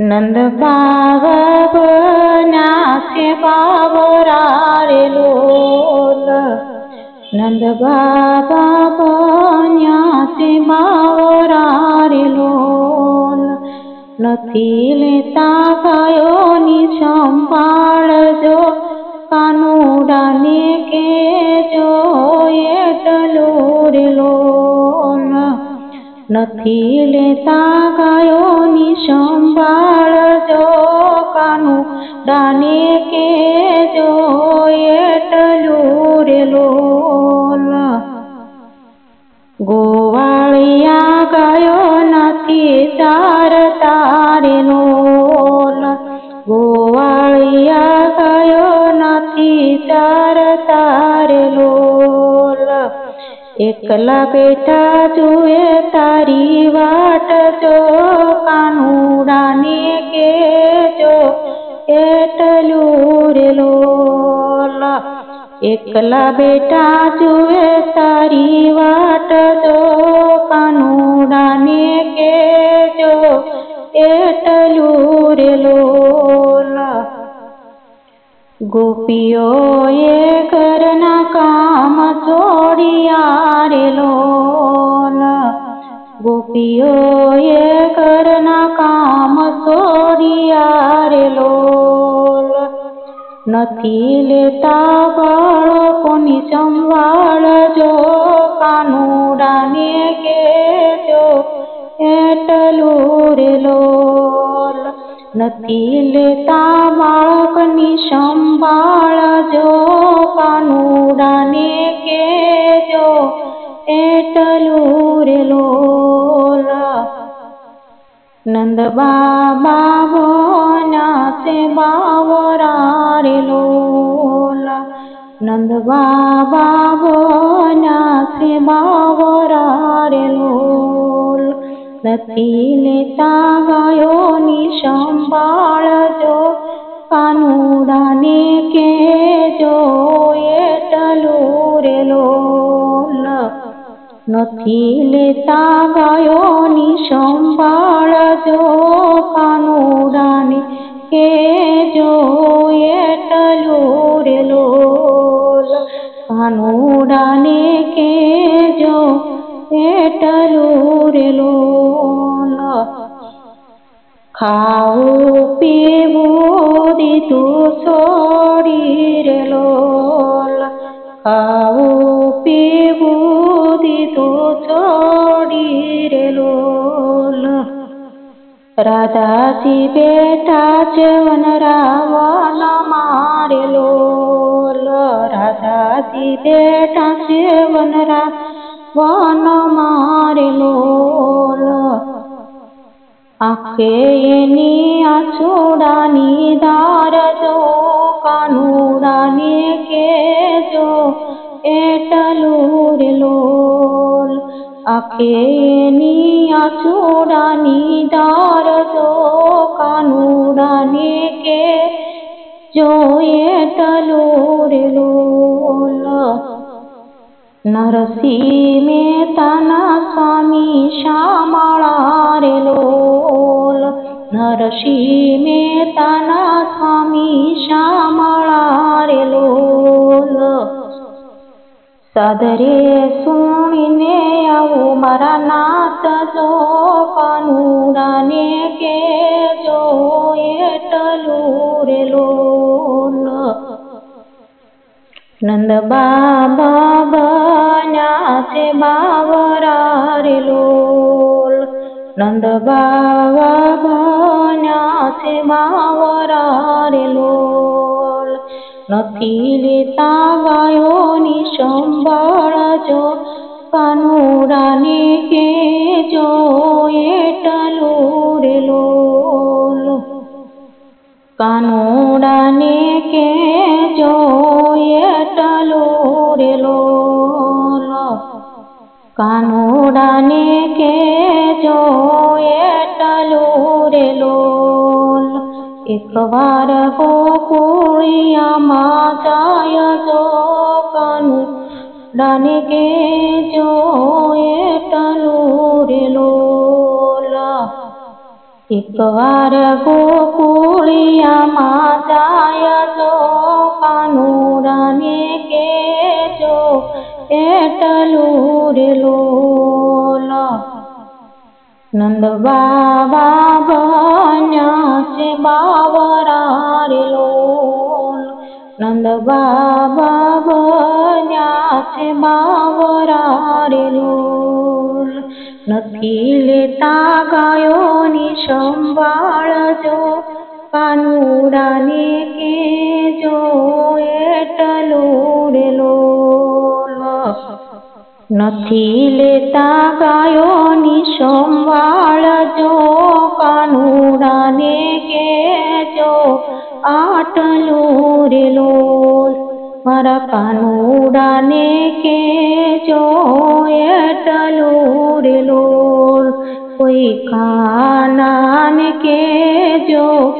नंद बाबा बनासे बाबरा रे लोल। नंद बाबा बनासे बाबरा रे लोल। નથી લેતા ગાયોની સંભાળ જો કાનુડાને કેજો એટલું રે લોલ। નથી લેતા ગાયોની સંભાળ જો કાનુડાને કેજો એટલું રે લોલ। ગોવાળિયા ગાયો નથી ચારતા રે લોલ। ગોવાળિયા ગાયો નથી ચારતા રે લોલ। એકલા બેઠા જુએ તારી વાટ જો કાનુડાને કેજો એટલું રે લોલ। એકલા બેઠા જુએ તારી વાટ જો કાનુડાને કેજો એટલું રે લોલ। ગોપીઓએ ઘરના કામ છોડ્યા રે લોલ। ગોપીઓએ ઘરના કામ છોડ્યા રે લોલ। નથી લેતા બાળકોની સંભાળ જો કાનુડાને કેજો એટલું રે લોલ। નથી લેતા બાળકની સંભાળ જો કાનુડાને કેજો એટલું રે લોલ। નંદ બાબા બનાસે બાવરા રે લોલ। નંદ બાબા બનાસે બાવરા રે લોલ। નથી લેતા ગાયોની સંભાળ જો કાનુડાને કેજો એટલું રે લોલ। નથી લેતા ગાયોની સંભાળ જો કાનુડાને કેજો એટલું રે લોલ। કાનુડાને કેજો એટલું રે લોલ। ખાવું પીવું દીધું છોડી રે લોલ। ખાવું પીવું દીધું છોડી રે લોલ। રાધાજી બેઠા છે વનરાવનમાં રે લોલ। રાધાજી બેઠા છે વનરાવનમાં રે લોલ। આંખે એની આંસુડાની ધાર જો કાનુડાને કેજો એટલું રે લોલ। આંખે એની આંસુડાની ધાર જો કાનુડાને કેજો એટલું રે લોલ। નરસિંહ મહેતાના સ્વામી શામળા રે લોલ। નરસિંહ મહેતાના સ્વામી શામળા રે લોલ। સાદરે સુણીને આવું મારા નાથ જો કાનુડાને કેજો એટલું રે લોલ। નંદ બાબા બનાસે બાવરા રે લોલ। નંદ બાબા બનાસે બાવરા રે લોલ। નથી લેતા ગાયોની સંભાળ જો કાનુડાને કેજો એટલું રે લોલ। કાનુડાને કેજો એટલું રે લોલ। કાનુડાને કેજો એટલું રે લોલ। એકવાર ગોકુળિયામાં જાય જો કાનુડાને કેજો એટલું રે લોલ। એકવાર ગોકુળિયામાં જાય જો કાનુડાને કેજો એટલું રે લોલ. નંદ બાબા બન્યા છે બાવરા રે લોલ. નંદ બાબા બન્યા છે બાવરા રે લોલ. નથી લેતા ગાયોની સંભાળ જો કાનુડાને કેજો એટલું રે લોલ. નથી લેતા ગાયોની સંભાળ જો કાનુડાને કેજો આટલું રે લોલ. મારા કાનુડાને કેજો એટલું રે લોલ. કોઈ કાનાને કેજો